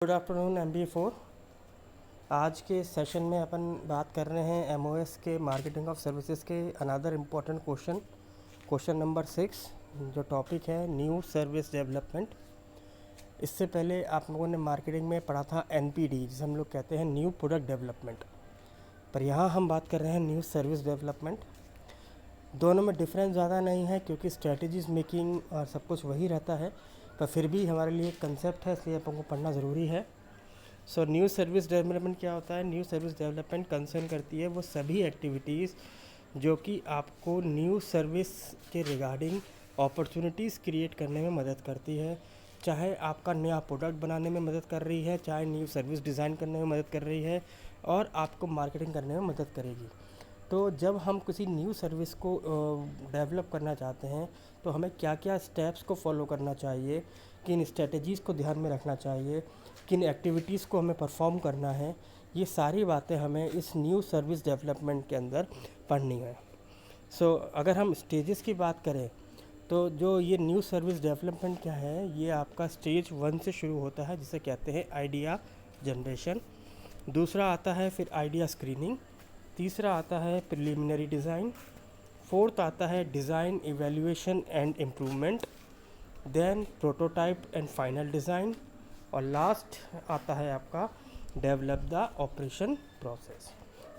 Good afternoon MBA 4। आज के session में अपन बात कर रहे हैं MOS के मार्केटिंग ऑफ सर्विसेज के अनदर इम्पोर्टेंट क्वेश्चन नंबर 6, जो टॉपिक है न्यू सर्विस डेवलपमेंट। इससे पहले आप लोगों ने मार्केटिंग में पढ़ा था NPD, जिसे हम लोग कहते हैं न्यू प्रोडक्ट डेवलपमेंट, पर यहाँ हम बात कर रहे हैं न्यू सर्विस डेवलपमेंट। दोनों में डिफरेंस ज़्यादा नहीं है क्योंकि स्ट्रेटजीज मेकिंग और सब कुछ वही रहता है, पर फिर भी हमारे लिए कंसेप्ट है, इसलिए अपन को पढ़ना ज़रूरी है। सो न्यू सर्विस डेवलपमेंट क्या होता है? न्यू सर्विस डेवलपमेंट कंसर्न करती है वो सभी एक्टिविटीज़ जो कि आपको न्यू सर्विस के रिगार्डिंग अपॉर्चुनिटीज़ क्रिएट करने में मदद करती है। चाहे आपका नया प्रोडक्ट बनाने में मदद कर रही है, चाहे न्यू सर्विस डिज़ाइन करने में मदद कर रही है, और आपको मार्केटिंग करने में मदद करेगी। तो जब हम किसी न्यू सर्विस को डेवलप करना चाहते हैं तो हमें क्या क्या स्टेप्स को फॉलो करना चाहिए, किन स्ट्रेटजीज़ को ध्यान में रखना चाहिए, किन एक्टिविटीज़ को हमें परफॉर्म करना है, ये सारी बातें हमें इस न्यू सर्विस डेवलपमेंट के अंदर पढ़नी है। सो अगर हम स्टेजेस की बात करें तो जो ये न्यू सर्विस डेवलपमेंट क्या है, ये आपका स्टेज 1 से शुरू होता है, जिसे कहते हैं आइडिया जनरेशन। दूसरा आता है फिर आइडिया स्क्रीनिंग। तीसरा आता है प्रिलिमिनरी डिज़ाइन। फोर्थ आता है design evaluation and improvement. Then prototype and final design. और लास्ट आता है आपका डेवलप द ऑपरेशन प्रोसेस।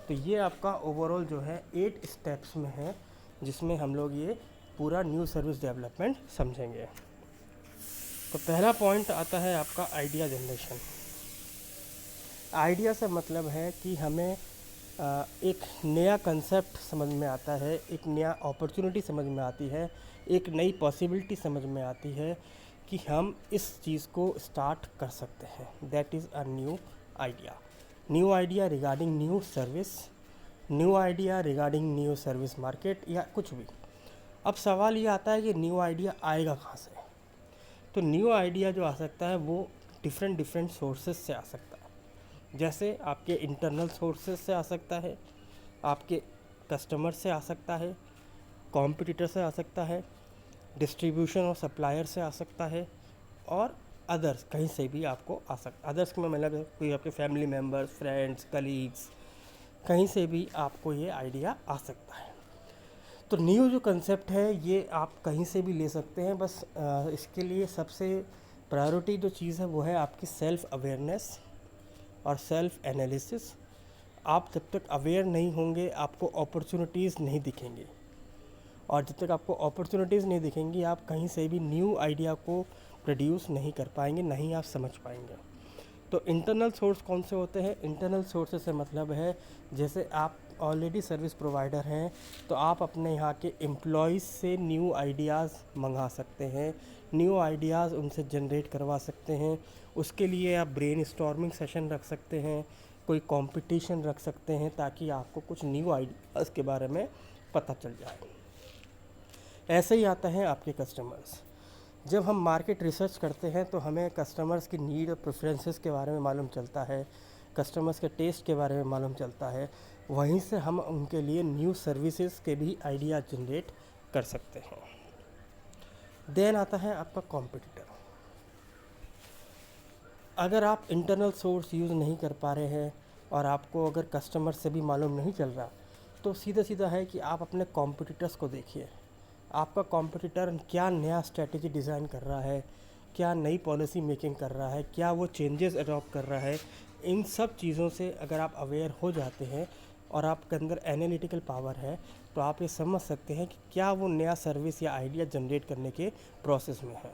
तो ये आपका ओवरऑल जो है 8 स्टेप्स में है, जिसमें हम लोग ये पूरा न्यू सर्विस डेवलपमेंट समझेंगे। तो पहला पॉइंट आता है आपका आइडिया जनरेशन। आइडिया से मतलब है कि हमें एक नया कंसेप्ट समझ में आता है, एक नया अपॉर्चुनिटी समझ में आती है, एक नई पॉसिबिलिटी समझ में आती है कि हम इस चीज़ को स्टार्ट कर सकते हैं। That is a new idea. New idea regarding new service, new idea regarding new service market, या कुछ भी। अब सवाल ये आता है कि न्यू आइडिया आएगा कहाँ से? तो न्यू आइडिया जो आ सकता है वो डिफरेंट सोर्सेज से आ सकता है। जैसे आपके इंटरनल सोर्सेज से आ सकता है, आपके कस्टमर से आ सकता है, कॉम्पिटिटर से आ सकता है, डिस्ट्रीब्यूशन और सप्लायर से आ सकता है, और अदर्स कहीं से भी आपको आ सकता। अदर्स में मतलब कोई आपके फैमिली मेम्बर्स, फ्रेंड्स, कलीग्स, कहीं से भी आपको ये आइडिया आ सकता है। तो न्यू जो कंसेप्ट है ये आप कहीं से भी ले सकते हैं, बस इसके लिए सबसे प्रायोरिटी जो चीज़ है वो है आपकी सेल्फ अवेयरनेस और सेल्फ एनालिसिस। आप जब तक अवेयर नहीं होंगे आपको अपॉर्चुनिटीज़ नहीं दिखेंगी, और जब तक आपको अपॉर्चुनिटीज़ नहीं दिखेंगी आप कहीं से भी न्यू आइडिया को प्रोड्यूस नहीं कर पाएंगे, नहीं आप समझ पाएंगे। तो इंटरनल सोर्स कौन से होते हैं? इंटरनल सोर्सेज से मतलब है जैसे आप ऑलरेडी सर्विस प्रोवाइडर हैं तो आप अपने यहाँ के एम्प्लॉयज़ से न्यू आइडियाज़ मंगा सकते हैं, न्यू आइडियाज़ उनसे जनरेट करवा सकते हैं। उसके लिए आप ब्रेन स्टॉर्मिंग सेशन रख सकते हैं, कोई कंपटीशन रख सकते हैं, ताकि आपको कुछ न्यू आइडियाज़ के बारे में पता चल जाए। ऐसे ही आता है आपके कस्टमर्स। जब हम मार्केट रिसर्च करते हैं तो हमें कस्टमर्स की नीड और प्रेफरेंसेस के बारे में मालूम चलता है, कस्टमर्स के टेस्ट के बारे में मालूम चलता है। वहीं से हम उनके लिए न्यू सर्विसेज के भी आइडिया जनरेट कर सकते हैं। देन आता है आपका कॉम्पिटिटर। अगर आप इंटरनल सोर्स यूज़ नहीं कर पा रहे हैं और आपको अगर कस्टमर से भी मालूम नहीं चल रहा, तो सीधा सीधा है कि आप अपने कॉम्पिटिटर्स को देखिए। आपका कॉम्पिटिटर क्या नया स्ट्रेटजी डिज़ाइन कर रहा है, क्या नई पॉलिसी मेकिंग कर रहा है, क्या वो चेंजेस अडॉप्ट कर रहा है। इन सब चीज़ों से अगर आप अवेयर हो जाते हैं और आपके अंदर एनालिटिकल पावर है, तो आप ये समझ सकते हैं कि क्या वो नया सर्विस या आइडिया जनरेट करने के प्रोसेस में है।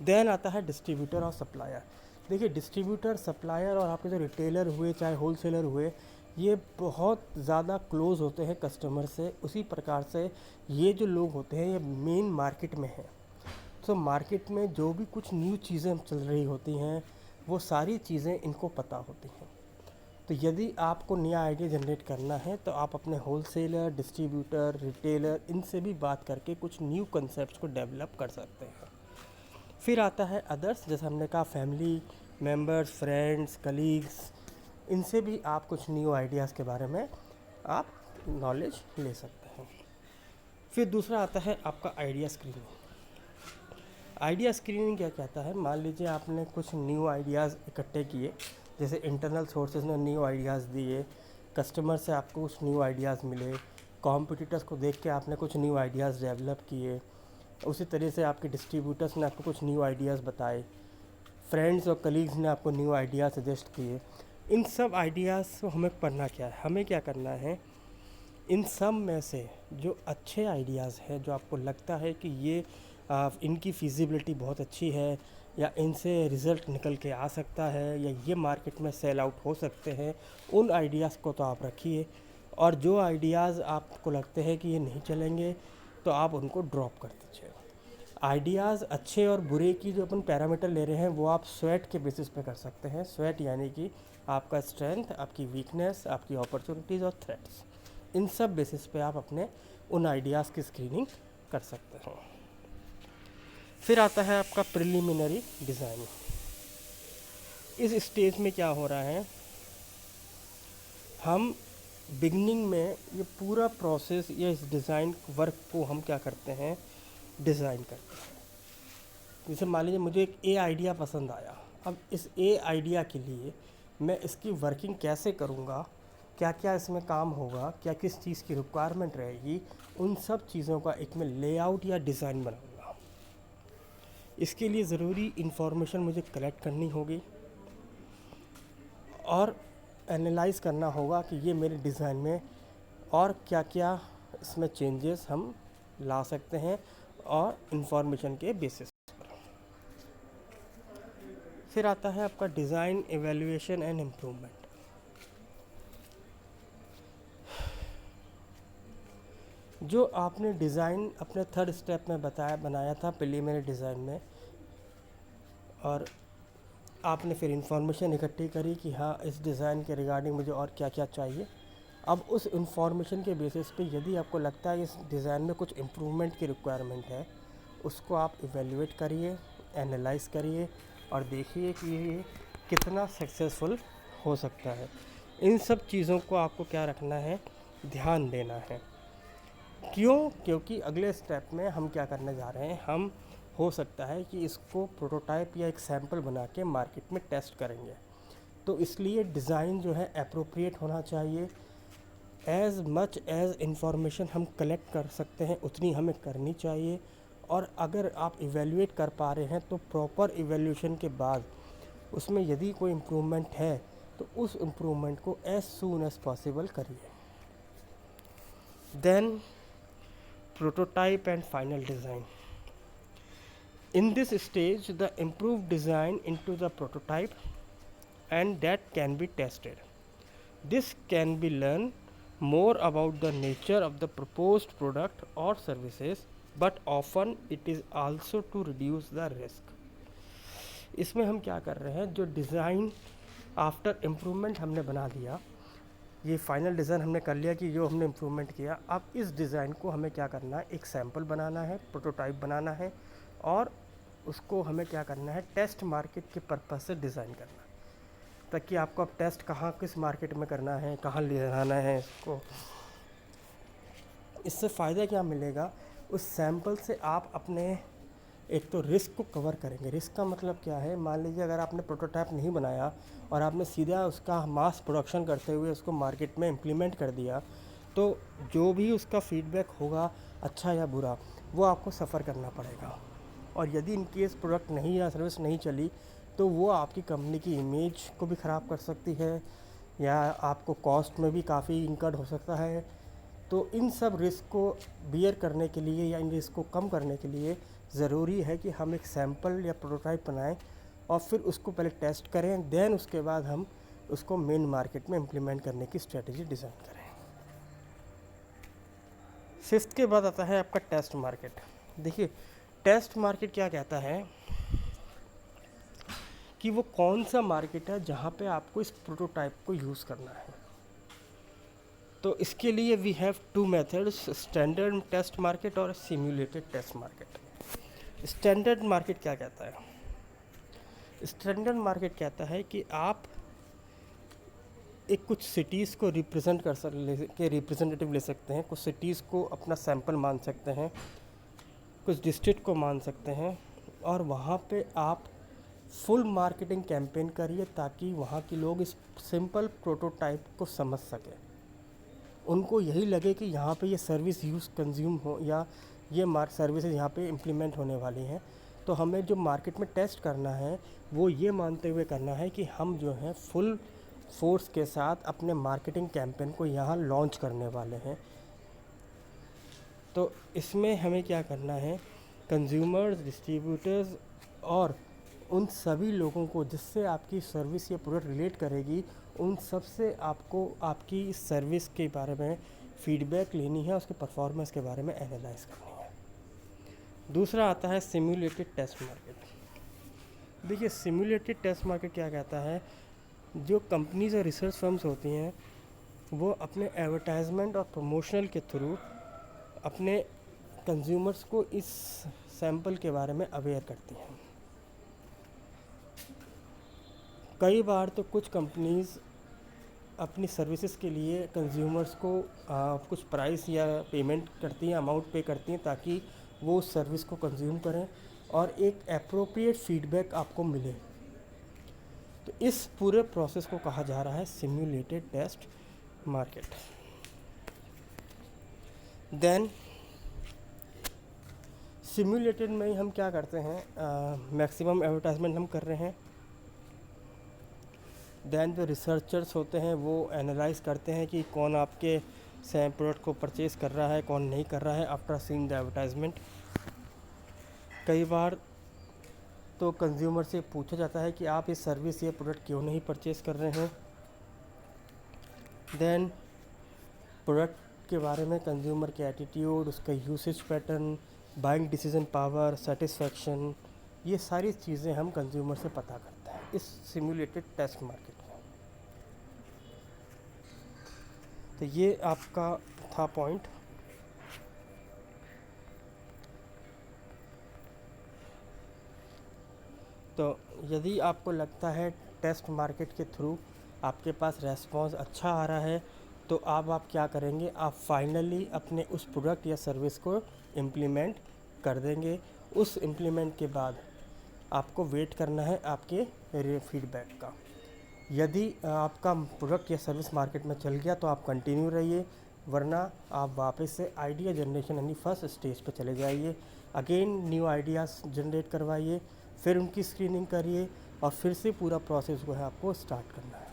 देन आता है डिस्ट्रीब्यूटर और सप्लायर। देखिए, डिस्ट्रीब्यूटर, सप्लायर और आपके जो रिटेलर हुए चाहे होलसेलर हुए, ये बहुत ज़्यादा क्लोज़ होते हैं कस्टमर से। उसी प्रकार से ये जो लोग होते हैं ये मेन मार्केट में हैं। तो मार्केट में जो भी कुछ न्यू चीज़ें चल रही होती हैं वो सारी चीज़ें इनको पता होती हैं। तो यदि आपको नया आइडिया जनरेट करना है तो आप अपने होलसेलर, डिस्ट्रीब्यूटर, रिटेलर, इनसे भी बात करके कुछ न्यू कंसेप्ट को डेवलप कर सकते हैं। फिर आता है अदर्स, जैसे हमने कहा फैमिली मेम्बर्स, फ्रेंड्स, कलीग्स, इनसे भी आप कुछ न्यू आइडियाज़ के बारे में आप नॉलेज ले सकते हैं। फिर दूसरा आता है आपका आइडिया स्क्रीनिंग। आइडिया स्क्रीनिंग क्या कहता है, मान लीजिए आपने कुछ न्यू आइडियाज़ इकट्ठे किए, जैसे इंटरनल सोर्सेज ने न्यू आइडियाज़ दिए, कस्टमर से आपको कुछ न्यू आइडियाज़ मिले, कॉम्पिटिटर्स को देख के आपने कुछ न्यू आइडियाज़ डेवलप किए, उसी तरह से आपके डिस्ट्रीब्यूटर्स ने आपको कुछ न्यू आइडियाज़ बताए, फ्रेंड्स और कलीग्स ने आपको न्यू आइडिया सजेस्ट किए। इन सब आइडियाज़ को हमें पढ़ना क्या है, हमें क्या करना है, इन सब में से जो अच्छे आइडियाज़ हैं, जो आपको लगता है कि ये इनकी फिजिबिलिटी बहुत अच्छी है, या इनसे रिज़ल्ट निकल के आ सकता है, या ये मार्केट में सेल आउट हो सकते हैं, उन आइडियाज़ को तो आप रखिए। और जो आइडियाज़ आपको लगते हैं कि ये नहीं चलेंगे, तो आप उनको ड्रॉप कर दीजिए। आइडियाज़ अच्छे और बुरे की जो अपन पैरामीटर ले रहे हैं, वो आप स्वैट के बेसिस पे कर सकते हैं। स्वैट यानी कि आपका स्ट्रेंथ, आपकी वीकनेस, आपकी अपॉर्चुनिटीज़ और थ्रेट्स, इन सब बेसिस पे आप अपने उन आइडियाज़ की स्क्रीनिंग कर सकते हैं। फिर आता है आपका प्रिलिमिनरी डिज़ाइन। इस स्टेज में क्या हो रहा है, हम बिगनिंग में ये पूरा प्रोसेस या इस डिज़ाइन वर्क को हम क्या करते हैं, डिज़ाइन करते हैं। जैसे मान लीजिए मुझे एक ए आइडिया पसंद आया, अब इस ए आइडिया के लिए मैं इसकी वर्किंग कैसे करूँगा, क्या क्या इसमें काम होगा, क्या किस चीज़ की रिक्वायरमेंट रहेगी, उन सब चीज़ों का एक मैं लेआउट या डिज़ाइन बनाऊँगा। इसके लिए ज़रूरी इन्फॉर्मेशन मुझे कलेक्ट करनी होगी और एनालाइज़ करना होगा कि ये मेरे डिज़ाइन में और क्या क्या इसमें चेंजेस हम ला सकते हैं, और इन्फॉर्मेशन के बेसिस पर। फिर आता है आपका डिज़ाइन एवेल्यूएशन एंड इम्प्रूवमेंट। जो आपने डिज़ाइन अपने थर्ड स्टेप में बनाया था प्रीलिमिनरी डिज़ाइन में, और आपने फिर इंफॉर्मेशन इकट्ठी करी कि हाँ इस डिज़ाइन के रिगार्डिंग मुझे और क्या क्या चाहिए। अब उस इंफॉर्मेशन के बेसिस पे यदि आपको लगता है इस डिज़ाइन में कुछ इम्प्रूवमेंट की रिक्वायरमेंट है, उसको आप इवेल्युएट करिए, एनालाइज करिए और देखिए कि ये कितना सक्सेसफुल हो सकता है। इन सब चीज़ों को आपको क्या रखना है, ध्यान देना है। क्योंकि अगले स्टेप में हम क्या करने जा रहे हैं, हम हो सकता है कि इसको प्रोटोटाइप या एक सैम्पल बना के मार्केट में टेस्ट करेंगे। तो इसलिए डिज़ाइन जो है अप्रोप्रिएट होना चाहिए। एज़ मच एज़ इंफॉर्मेशन हम कलेक्ट कर सकते हैं उतनी हमें करनी चाहिए, और अगर आप इवेल्युएट कर पा रहे हैं तो प्रॉपर इवेल्यूशन के बाद उसमें यदि कोई इम्प्रूवमेंट है तो उस इम्प्रूवमेंट को एज सून एज पॉसिबल करिए। Then prototype and final design. In this stage, the improved design into the prototype and that can be tested. This can be learned more about the nature of the proposed product or services, but often it is also to reduce the risk. इसमें हम क्या कर रहे हैं, जो design after improvement हमने बना दिया, ये फाइनल डिज़ाइन हमने कर लिया कि जो हमने इम्प्रूवमेंट किया, अब इस डिज़ाइन को हमें क्या करना है, एक सैम्पल बनाना है, प्रोटोटाइप बनाना है, और उसको हमें क्या करना है, टेस्ट मार्केट के पर्पज़ से डिज़ाइन करना है, ताकि आपको अब टेस्ट कहाँ किस मार्केट में करना है, कहाँ ले जाना है इसको। इससे फ़ायदा क्या मिलेगा, उस सैम्पल से आप अपने एक तो रिस्क को कवर करेंगे। रिस्क का मतलब क्या है, मान लीजिए अगर आपने प्रोटोटाइप नहीं बनाया और आपने सीधा उसका मास प्रोडक्शन करते हुए उसको मार्केट में इम्प्लीमेंट कर दिया, तो जो भी उसका फीडबैक होगा अच्छा या बुरा, वो आपको सफ़र करना पड़ेगा। और यदि इन केस प्रोडक्ट नहीं या सर्विस नहीं चली, तो वो आपकी कंपनी की इमेज को भी ख़राब कर सकती है, या आपको कॉस्ट में भी काफ़ी इंकर्ड हो सकता है। तो इन सब रिस्क को बियर करने के लिए या इन रिस्क को कम करने के लिए ज़रूरी है कि हम एक सैम्पल या प्रोटोटाइप बनाएं और फिर उसको पहले टेस्ट करें, देन उसके बाद हम उसको मेन मार्केट में इम्प्लीमेंट करने की स्ट्रेटजी डिज़ाइन करें। फिफ्थ के बाद आता है आपका टेस्ट मार्केट। देखिए टेस्ट मार्केट क्या कहता है कि वो कौन सा मार्केट है जहाँ पे आपको इस प्रोटोटाइप को यूज़ करना है। तो इसके लिए we have two methods, standard test market और simulated test market. Standard market क्या कहता है, स्टैंडर्ड मार्केट कहता है कि आप एक कुछ सिटीज़ को रिप्रेजेंट के रिप्रेजेंटेटिव ले सकते हैं, कुछ सिटीज़ को अपना सैंपल मान सकते हैं, कुछ डिस्ट्रिक्ट को मान सकते हैं, और वहाँ पे आप फुल मार्केटिंग कैंपेन करिए ताकि वहाँ के लोग इस सिंपल प्रोटोटाइप को समझ सकें, उनको यही लगे कि यहाँ पे ये सर्विस यूज़ कंज्यूम हो या ये सर्विसेज यहाँ पे इम्प्लीमेंट होने वाली हैं। तो हमें जो मार्केट में टेस्ट करना है वो ये मानते हुए करना है कि हम जो है फुल फोर्स के साथ अपने मार्केटिंग कैंपेन को यहाँ लॉन्च करने वाले हैं। तो इसमें हमें क्या करना है, कंज्यूमर्स, डिस्ट्रीब्यूटर्स और उन सभी लोगों को जिससे आपकी सर्विस या प्रोडक्ट रिलेट करेगी, उन सब से आपको आपकी इस सर्विस के बारे में फ़ीडबैक लेनी है, उसके परफॉर्मेंस के बारे में एनालाइज करनी है। दूसरा आता है सिम्युलेटेड टेस्ट मार्केट। देखिए सिम्युलेटेड टेस्ट मार्केट क्या कहता है, जो कंपनीज और रिसर्च फर्म्स होती हैं वो अपने एडवर्टाइजमेंट और प्रमोशनल के थ्रू अपने कंज्यूमर्स को इस सैंपल के बारे में अवेयर करती हैं। कई बार तो कुछ कंपनीज़ अपनी सर्विसेज के लिए कंज्यूमर्स को कुछ प्राइस या पेमेंट करती हैं, अमाउंट पे करती हैं ताकि वो उस सर्विस को कंज्यूम करें और एक एप्रोप्रिएट फीडबैक आपको मिले। तो इस पूरे प्रोसेस को कहा जा रहा है simulated test market. Then simulated में ही हम क्या करते हैं, मैक्सिमम एडवर्टाइजमेंट हम कर रहे हैं। देन जो रिसर्चर्स होते हैं वो एनालाइज करते हैं कि कौन आपके सेम प्रोडक्ट को परचेज़ कर रहा है, कौन नहीं कर रहा है आफ्टर सीइंग द एडवर्टाइजमेंट। कई बार तो कंज्यूमर से पूछा जाता है कि आप इस सर्विस या प्रोडक्ट क्यों नहीं परचेज़ कर रहे हैं। देन प्रोडक्ट के बारे में कंज्यूमर के एटीट्यूड, उसका usage pattern, buying decision power, satisfaction, ये सारी चीज़ें हम कंज्यूमर से पता करते हैं इस सिम्युलेटेड टेस्ट मार्केट में। तो ये आपका था पॉइंट। तो यदि आपको लगता है टेस्ट मार्केट के थ्रू आपके पास रेस्पॉन्स अच्छा आ रहा है तो आप क्या करेंगे, आप फाइनली अपने उस प्रोडक्ट या सर्विस को इम्प्लीमेंट कर देंगे। उस इम्प्लीमेंट के बाद आपको वेट करना है आपके फीडबैक का। यदि आपका प्रोडक्ट या सर्विस मार्केट में चल गया तो आप कंटिन्यू रहिए, वरना आप वापस से आइडिया जनरेशन यानी फर्स्ट स्टेज पे चले जाइए। अगेन न्यू आइडियाज़ जनरेट करवाइए, फिर उनकी स्क्रीनिंग करिए और फिर से पूरा प्रोसेस जो है आपको स्टार्ट करना है।